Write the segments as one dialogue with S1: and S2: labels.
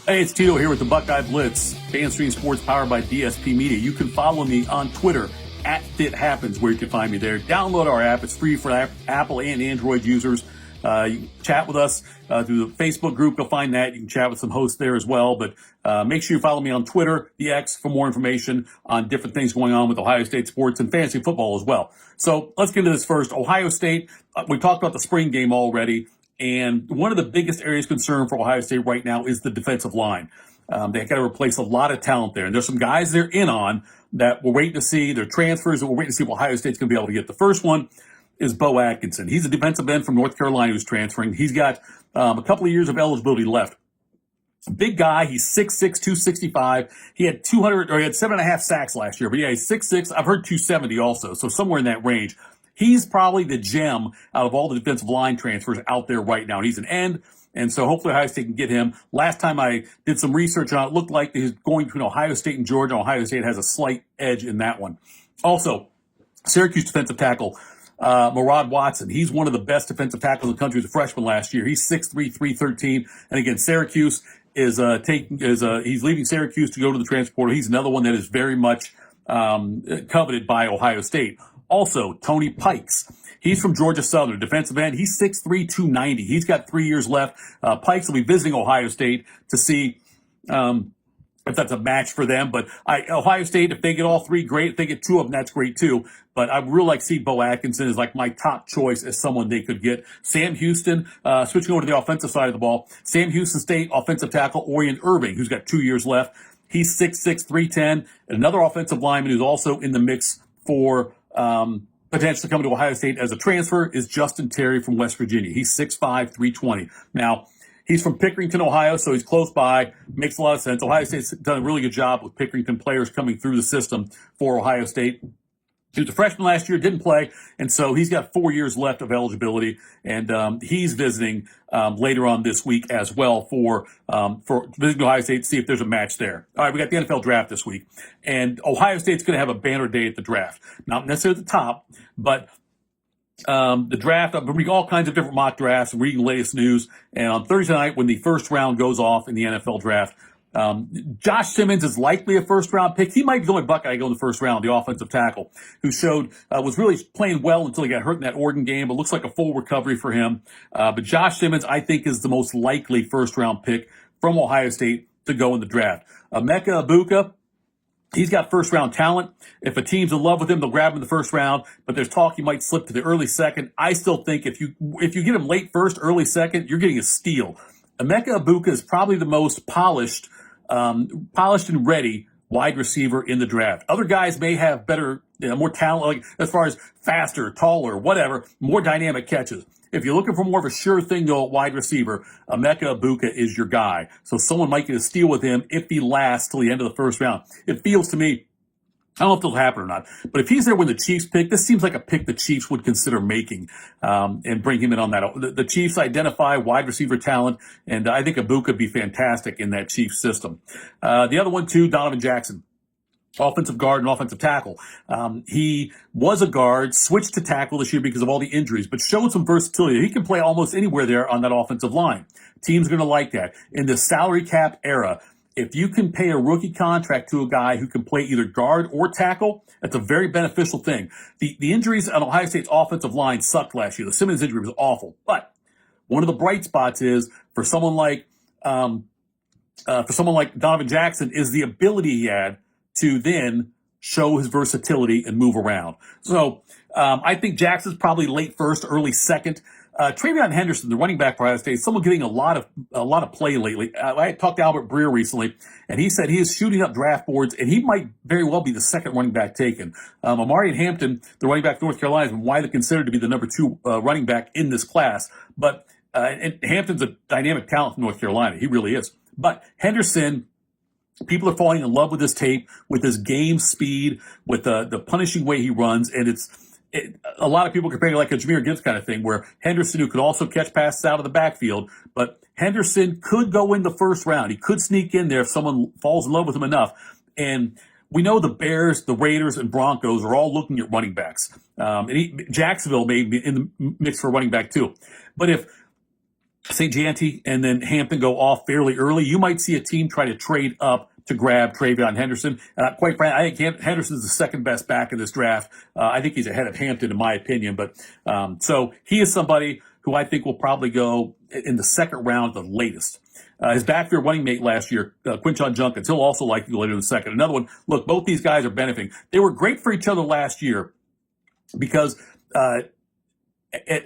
S1: Hey, it's Tito here with the Buckeye Blitz, FanStream Sports powered by DSP Media. You can follow me on Twitter at FitHappens, where you can find me there. Download our app. It's free for Apple and Android users. You can chat with us through the Facebook group. You'll find that. You can chat with some hosts there as well. But make sure you follow me on Twitter, the X, for more information on different things going on with Ohio State sports and fantasy football as well. So let's get into this first. Ohio State, we talked about the spring game already. And one of the biggest areas of concern for Ohio State right now is the defensive line. They've got to replace a lot of talent there. And there's some guys they're in on that we're waiting to see. They're transfers that we're waiting to see if Ohio State's going to be able to get. The first one is Bo Atkinson. He's a defensive end from North Carolina who's transferring. He's got a couple of years of eligibility left. Big guy. He's 6'6", 265. He had 7.5 sacks last year. But yeah, he's 6'6". I've heard 270 also. So somewhere in that range. He's probably the gem out of all the defensive line transfers out there right now. He's an end, and so hopefully Ohio State can get him. Last time I did some research on it, looked like he's going between Ohio State and Georgia. Ohio State has a slight edge in that one. Also, Syracuse defensive tackle Murad Watson. He's one of the best defensive tackles in the country as a freshman last year. He's 6'3", 313. And again, Syracuse is he's leaving Syracuse to go to the transfer portal. He's another one that is very much coveted by Ohio State. Also, Tony Pikes. He's from Georgia Southern, defensive end. He's 6'3", 290. He's got 3 years left. Pikes will be visiting Ohio State to see if that's a match for them. But Ohio State, if they get all three, great. If they get two of them, that's great too. But I really like to see Bo Atkinson as like my top choice as someone they could get. Sam Houston, switching over to the offensive side of the ball. Sam Houston State offensive tackle Orion Irving, who's got 2 years left. He's 6'6", 310. Another offensive lineman who's also in the mix for potentially coming to Ohio State as a transfer is Justin Terry from West Virginia. He's 6'5", 320. Now, he's from Pickerington, Ohio, so he's close by. Makes a lot of sense. Ohio State's done a really good job with Pickerington players coming through the system for Ohio State. He was a freshman last year, didn't play, and so he's got 4 years left of eligibility, and he's visiting later on this week as well for visiting Ohio State to see if there's a match there. All right, we got the NFL draft this week, and Ohio State's going to have a banner day at the draft. Not necessarily at the top, but the draft, I've been reading all kinds of different mock drafts and reading the latest news, and on Thursday night when the first round goes off in the NFL draft, Josh Simmons is likely a first-round pick. He might be the only Buckeye to go in the first round, the offensive tackle, who was really playing well until he got hurt in that Oregon game, but looks like a full recovery for him. But Josh Simmons, I think, is the most likely first-round pick from Ohio State to go in the draft. Emeka Egbuka, he's got first-round talent. If a team's in love with him, they'll grab him in the first round, but there's talk he might slip to the early second. I still think if you get him late first, early second, you're getting a steal. Emeka Egbuka is probably the most polished and ready wide receiver in the draft. Other guys may have better, more talent, like as far as faster, taller, whatever, more dynamic catches. If you're looking for more of a sure thing to a wide receiver, Emeka Egbuka is your guy. So someone might get a steal with him if he lasts till the end of the first round. It feels to me, I don't know if it'll happen or not, but if he's there when the Chiefs pick, this seems like a pick the Chiefs would consider making, and bring him in on that. The Chiefs identify wide receiver talent, and I think Egbuka would be fantastic in that Chiefs system. The other one too, Donovan Jackson. Offensive guard and offensive tackle. He was a guard, switched to tackle this year because of all the injuries, but showed some versatility. He can play almost anywhere there on that offensive line. Teams are going to like that. In the salary cap era, if you can pay a rookie contract to a guy who can play either guard or tackle, that's a very beneficial thing. The injuries on Ohio State's offensive line sucked last year. The Simmons injury was awful. But one of the bright spots is for someone like Donovan Jackson is the ability he had to then show his versatility and move around. So I think Jackson's probably late first, early second. Travion Henderson, the running back for Ohio State, someone getting a lot of play lately. I talked to Albert Breer recently, and he said he is shooting up draft boards, and he might very well be the second running back taken. Amari Hampton, the running back for North Carolina, is widely considered to be the number 2 running back in this class. But and Hampton's a dynamic talent from North Carolina. He really is. But Henderson, people are falling in love with his tape, with his game speed, with the punishing way he runs, and a lot of people compare it like a Jahmyr Gibbs kind of thing, where Henderson, who could also catch passes out of the backfield, but Henderson could go in the first round. He could sneak in there if someone falls in love with him enough. And we know the Bears, the Raiders, and Broncos are all looking at running backs. Jacksonville may be in the mix for running back too. But if St. Janty and then Hampton go off fairly early, you might see a team try to trade up to grab Travion Henderson. Quite frankly, I think Henderson's the second best back in this draft. I think he's ahead of Hampton in my opinion. But so he is somebody who I think will probably go in the second round, the latest. His backfield running mate last year, Quinshon Judkins, he'll also likely go later in the second. Another one, look, both these guys are benefiting. They were great for each other last year because at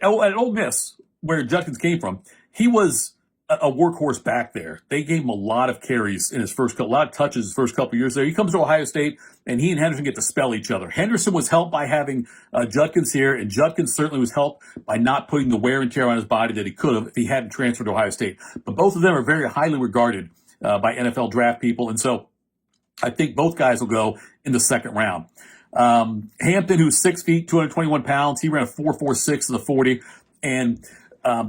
S1: Ole Miss, where Judkins came from, he was a workhorse back there. They gave him a lot of carries in his a lot of touches his first couple of years there. He comes to Ohio State, and he and Henderson get to spell each other. Henderson was helped by having Judkins here, and Judkins certainly was helped by not putting the wear and tear on his body that he could have if he hadn't transferred to Ohio State. But both of them are very highly regarded by NFL draft people, and so I think both guys will go in the second round. Hampton, who's 6 feet, 221 pounds, he ran a 4.46 in the 40, and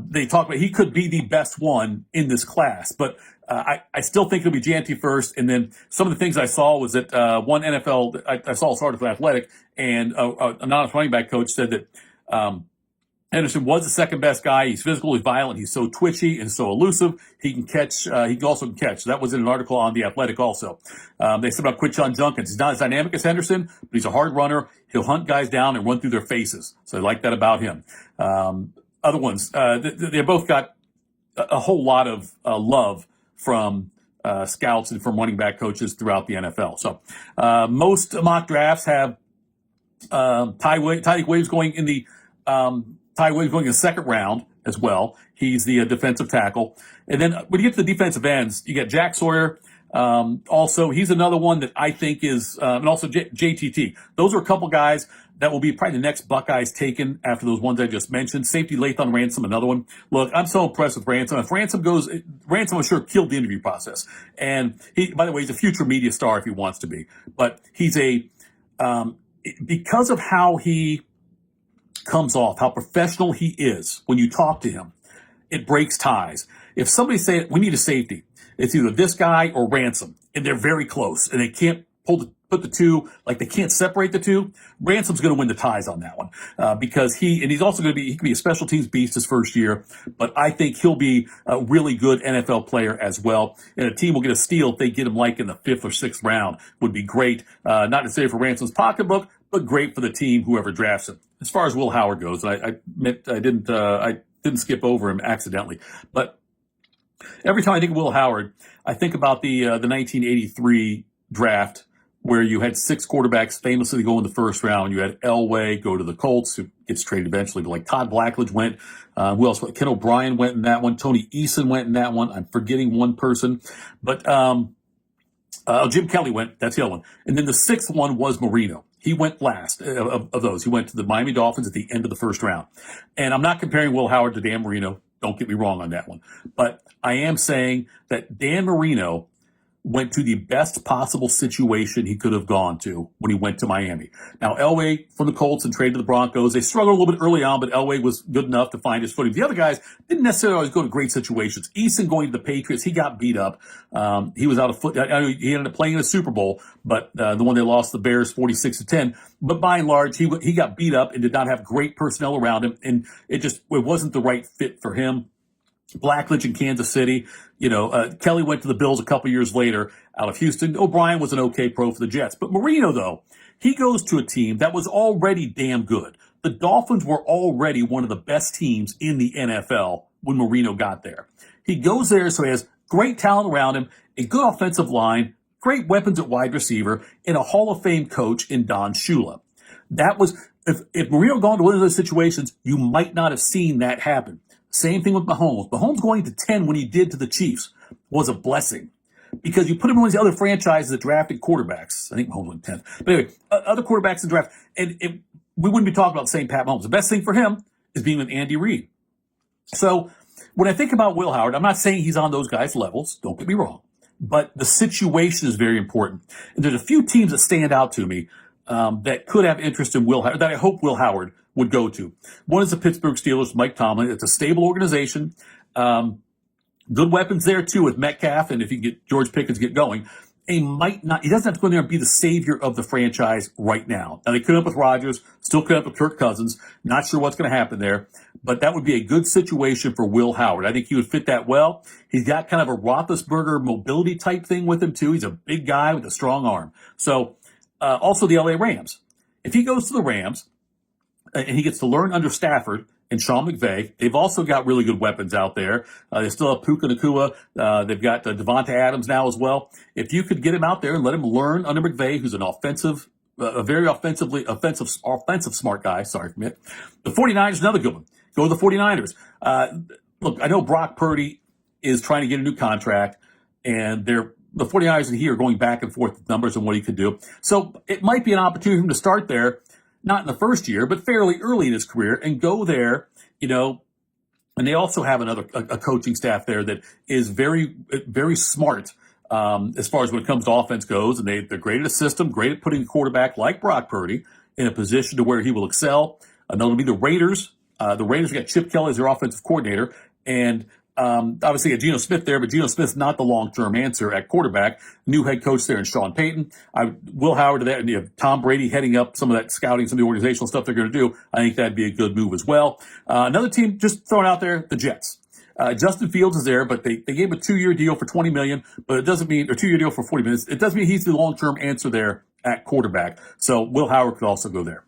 S1: they talk about he could be the best one in this class, but I still think it'll be Janty first. And then some of the things I saw was that one NFL, I saw this article in Athletic, and an anonymous running back coach said that Henderson was the second best guy. He's physical, he's violent, he's so twitchy and so elusive. He can catch. He also catch. So that was in an article on The Athletic also. They said about Quinshon Judkins. He's not as dynamic as Henderson, but he's a hard runner. He'll hunt guys down and run through their faces. So I like that about him. Other ones, they both got a whole lot of love from scouts and from running back coaches throughout the NFL. So most mock drafts have Ty Williams going in the second round as well. He's the defensive tackle. And then when you get to the defensive ends, you get Jack Sawyer. Also, he's another one that I think is, and also JTT. Those are a couple guys that will be probably the next Buckeyes taken after those ones I just mentioned. Safety Lathon Ransom, another one. Look, I'm so impressed with Ransom. If Ransom goes, Ransom I'm sure killed the interview process. And he, by the way, he's a future media star if he wants to be. But he's because of how he comes off, how professional he is when you talk to him, it breaks ties. If somebody say we need a safety, it's either this guy or Ransom, and they're very close, and they can't put the two, like they can't separate the two. Ransom's going to win the ties on that one because he's also going to he can be a special teams beast his first year, but I think he'll be a really good NFL player as well. And a team will get a steal if they get him like in the 5th or 6th round would be great. Not necessarily for Ransom's pocketbook, but great for the team, whoever drafts him. As far as Will Howard goes, I didn't skip over him accidentally, but every time I think of Will Howard, I think about the 1983 draft where you had 6 quarterbacks famously go in the first round. You had Elway go to the Colts, who gets traded eventually, but like Todd Blackledge went. Who else? Ken O'Brien went in that one. Tony Eason went in that one. I'm forgetting one person, but Jim Kelly went. That's the other one. And then the 6th one was Marino. He went last of those. He went to the Miami Dolphins at the end of the first round. And I'm not comparing Will Howard to Dan Marino. Don't get me wrong on that one. But I am saying that Dan Marino went to the best possible situation he could have gone to when he went to Miami. Now, Elway from the Colts and traded to the Broncos. They struggled a little bit early on, but Elway was good enough to find his footing. The other guys didn't necessarily always go to great situations. Eason going to the Patriots, he got beat up. He was out of foot. I know he ended up playing in a Super Bowl, but the one they lost the Bears 46-10. But by and large, he got beat up and did not have great personnel around him, and it wasn't the right fit for him. Blackledge in Kansas City. Kelly went to the Bills a couple years later out of Houston. O'Brien was an okay pro for the Jets. But Marino, though, he goes to a team that was already damn good. The Dolphins were already one of the best teams in the NFL when Marino got there. He goes there, so he has great talent around him, a good offensive line, great weapons at wide receiver, and a Hall of Fame coach in Don Shula. That was, if Marino gone to one of those situations, you might not have seen that happen. Same thing with Mahomes. Mahomes going to 10 when he did to the Chiefs was a blessing because you put him in one of the other franchises that drafted quarterbacks. I think Mahomes went 10th. But anyway, other quarterbacks in the draft. And we wouldn't be talking about the same Pat Mahomes. The best thing for him is being with Andy Reid. So when I think about Will Howard, I'm not saying he's on those guys' levels. Don't get me wrong. But the situation is very important. And there's a few teams that stand out to me that could have interest in Will Howard, that I hope Will Howard would go to. One is the Pittsburgh Steelers, Mike Tomlin. It's a stable organization. Good weapons there, too, with Metcalf, and if you can get George Pickens get going. might not, he doesn't have to go in there and be the savior of the franchise right now. Now, they could end up with Rodgers, still could end up with Kirk Cousins. Not sure what's going to happen there, but that would be a good situation for Will Howard. I think he would fit that well. He's got kind of a Roethlisberger mobility type thing with him, too. He's a big guy with a strong arm. So, also the LA Rams. If he goes to the Rams and he gets to learn under Stafford and Sean McVay, they've also got really good weapons out there. They still have Puka Nacua. They've got Devontae Adams now as well. If you could get him out there and let him learn under McVay, who's an a very offensive smart guy. Sorry for me. The 49ers, another good one. Go with the 49ers. Look, I know Brock Purdy is trying to get a new contract, and the 49ers here are going back and forth with numbers and what he could do. So it might be an opportunity for him to start there, not in the first year, but fairly early in his career, and go there, and they also have a coaching staff there that is very, very smart as far as when it comes to offense goes, and they're great at a system, great at putting a quarterback like Brock Purdy in a position to where he will excel. Another will be the Raiders. The Raiders got Chip Kelly as their offensive coordinator, and obviously got Geno Smith there, but Geno Smith's not the long-term answer at quarterback. New head coach there in Sean Payton. Will Howard to that, and you have Tom Brady heading up some of that scouting, some of the organizational stuff they're going to do. I think that'd be a good move as well. Another team just throwing out there, the Jets. Justin Fields is there, but they gave him a 2-year deal for $20 million, but it doesn't mean, or 2-year deal for $40 million. It doesn't mean he's the long-term answer there at quarterback. So Will Howard could also go there.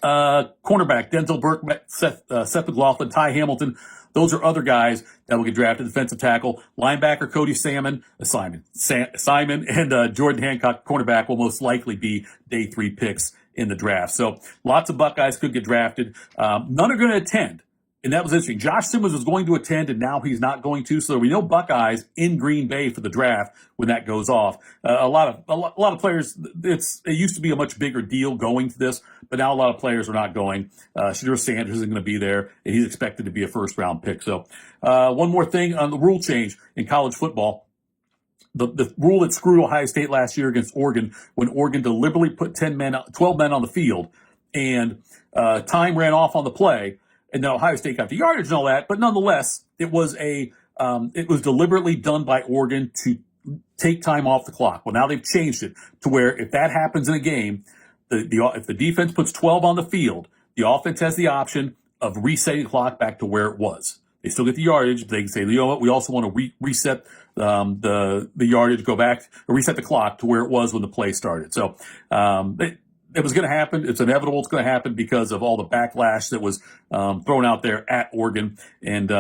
S1: Cornerback, Denzel Burke, Seth McLaughlin, Ty Hamilton. Those are other guys that will get drafted. Defensive tackle, linebacker Cody Simon, and Jordan Hancock, cornerback, will most likely be day 3 picks in the draft. So lots of Buckeyes could get drafted. None are going to attend. And that was interesting. Josh Simmons was going to attend, and now he's not going to. So we know Buckeyes in Green Bay for the draft when that goes off. A lot of players. It used to be a much bigger deal going to this, but now a lot of players are not going. Shedeur Sanders isn't going to be there, and he's expected to be a first-round pick. So one more thing on the rule change in college football. The rule that screwed Ohio State last year against Oregon, when Oregon deliberately put 12 men on the field, and time ran off on the play. And then Ohio State got the yardage and all that, but nonetheless, it was deliberately done by Oregon to take time off the clock. Well, now they've changed it to where if that happens in a game, if the defense puts 12 on the field, the offense has the option of resetting the clock back to where it was. They still get the yardage, but they can say, you know what, we also want to reset the yardage, go back, or reset the clock to where it was when the play started. So it was going to happen. It's inevitable. It's going to happen because of all the backlash that was thrown out there at Oregon and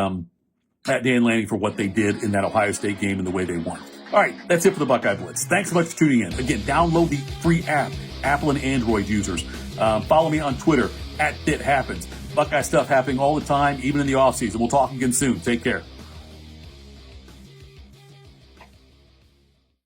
S1: at Dan Lanning for what they did in that Ohio State game and the way they won. All right, that's it for the Buckeye Blitz. Thanks so much for tuning in. Again, download the free app, Apple and Android users. Follow me on Twitter, @ThitHappens. Buckeye stuff happening all the time, even in the offseason. We'll talk again soon. Take care.